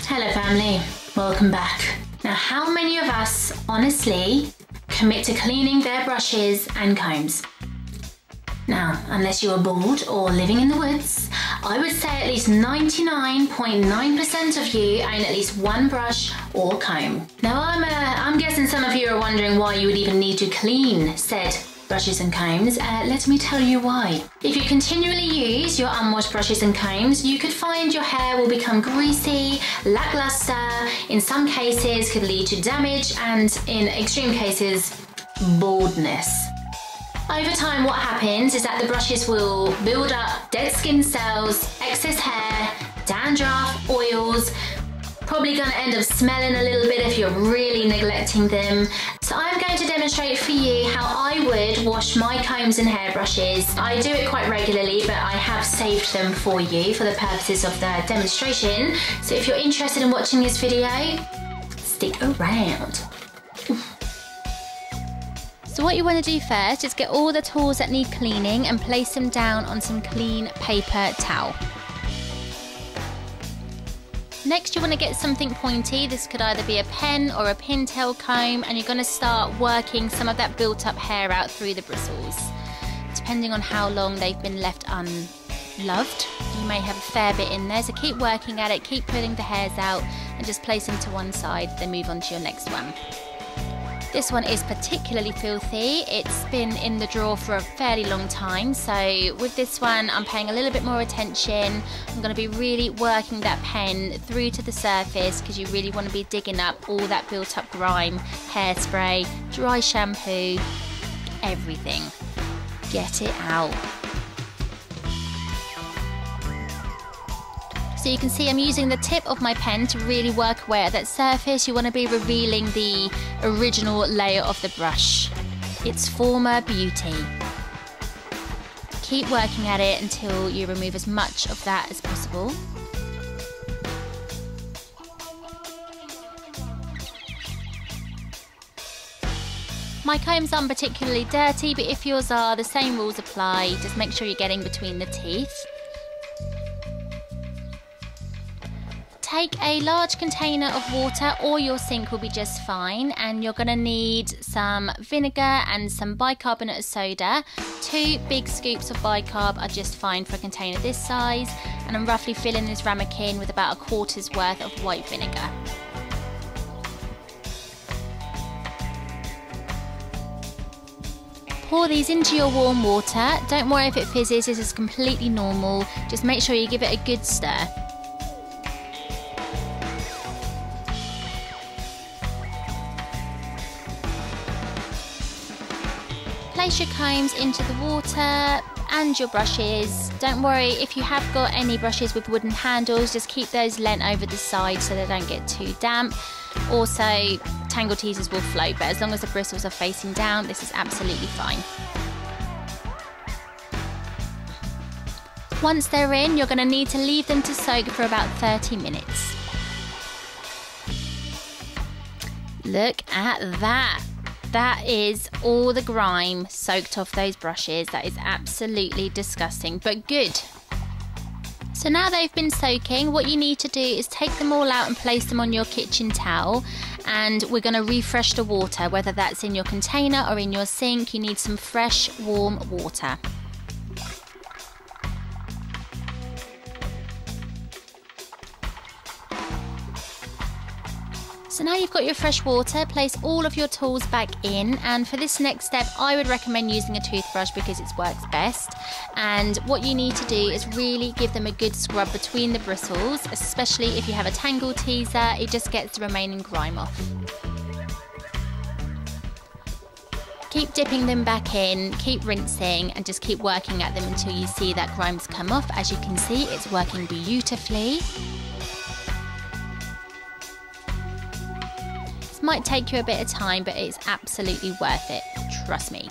Hello family, welcome back. Now how many of us honestly commit to cleaning their brushes and combs? Now, unless you are bored or living in the woods, I would say at least 99.9% of you own at least one brush or comb. Now I'm guessing some of you are wondering why you would even need to clean said brushes and combs. Let me tell you why. If you continually use your unwashed brushes and combs, you could find your hair will become greasy, lackluster, in some cases could lead to damage, and in extreme cases, baldness. Over time, what happens is that the brushes will build up dead skin cells, excess hair, dandruff, oils, probably going to end up smelling a little bit if you're really neglecting them. So I'm going to demonstrate for you how I would wash my combs and hairbrushes. I do it quite regularly, but I have saved them for you for the purposes of the demonstration. So if you're interested in watching this video, stick around. So what you want to do first is get all the tools that need cleaning and place them down on some clean paper towel. Next you want to get something pointy. This could either be a pen or a pintail comb, and you're going to start working some of that built up hair out through the bristles. Depending on how long they've been left unloved, you may have a fair bit in there, so keep working at it, keep pulling the hairs out and just place them to one side, then move on to your next one. This one is particularly filthy. It's been in the drawer for a fairly long time, so with this one I'm paying a little bit more attention. I'm going to be really working that pen through to the surface because you really want to be digging up all that built up grime, hairspray, dry shampoo, everything. Get it out. So you can see I'm using the tip of my pen to really work away at that surface. You want to be revealing the original layer of the brush, its former beauty. Keep working at it until you remove as much of that as possible. My combs aren't particularly dirty, but if yours are, the same rules apply. Just make sure you're getting between the teeth. Take a large container of water, or your sink will be just fine, and you're going to need some vinegar and some bicarbonate of soda. 2 big scoops of bicarb are just fine for a container this size, and I'm roughly filling this ramekin with about 1/4's worth of white vinegar. Pour these into your warm water. Don't worry if it fizzes, this is completely normal. Just make sure you give it a good stir. Place your combs into the water and your brushes. Don't worry if you have got any brushes with wooden handles, just keep those leant over the side so they don't get too damp. Also, tangle teasers will float, but as long as the bristles are facing down, this is absolutely fine. Once they're in, you're going to need to leave them to soak for about 30 minutes. Look at that. That is all the grime soaked off those brushes. That is absolutely disgusting, but good. So now they've been soaking, what you need to do is take them all out and place them on your kitchen towel, and we're going to refresh the water, whether that's in your container or in your sink. You need some fresh, warm water. So now you've got your fresh water, place all of your tools back in, and for this next step I would recommend using a toothbrush because it works best. And what you need to do is really give them a good scrub between the bristles, especially if you have a tangle teaser, it just gets the remaining grime off. Keep dipping them back in, keep rinsing, and just keep working at them until you see that grime's come off. As you can see, it's working beautifully. Might take you a bit of time, but it's absolutely worth it, trust me.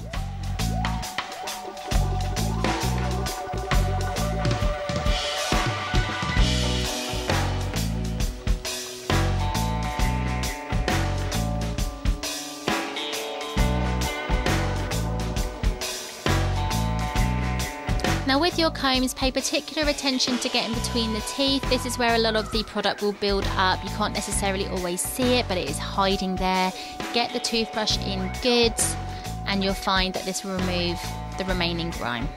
Now with your combs, pay particular attention to getting between the teeth. This is where a lot of the product will build up. You can't necessarily always see it, but it is hiding there. Get the toothbrush in good, and you'll find that this will remove the remaining grime.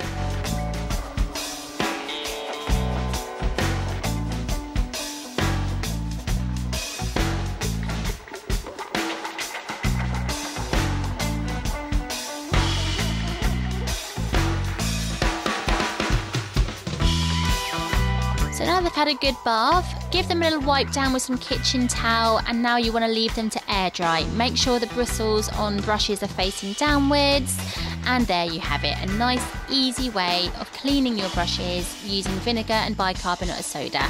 So now they've had a good bath, give them a little wipe down with some kitchen towel, and now you want to leave them to air dry. Make sure the bristles on brushes are facing downwards, and there you have it, a nice easy way of cleaning your brushes using vinegar and bicarbonate of soda.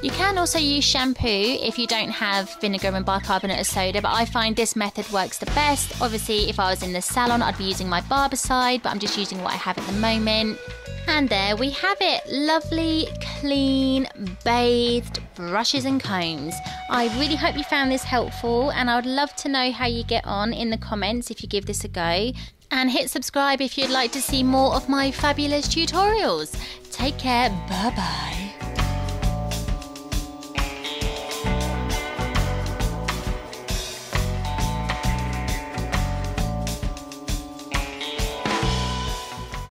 You can also use shampoo if you don't have vinegar and bicarbonate of soda, but I find this method works the best. Obviously, if I was in the salon, I'd be using my Barbicide, but I'm just using what I have at the moment. And there we have it, lovely, clean, bathed brushes and combs. I really hope you found this helpful, and I would love to know how you get on in the comments if you give this a go. And hit subscribe if you'd like to see more of my fabulous tutorials. Take care, bye bye.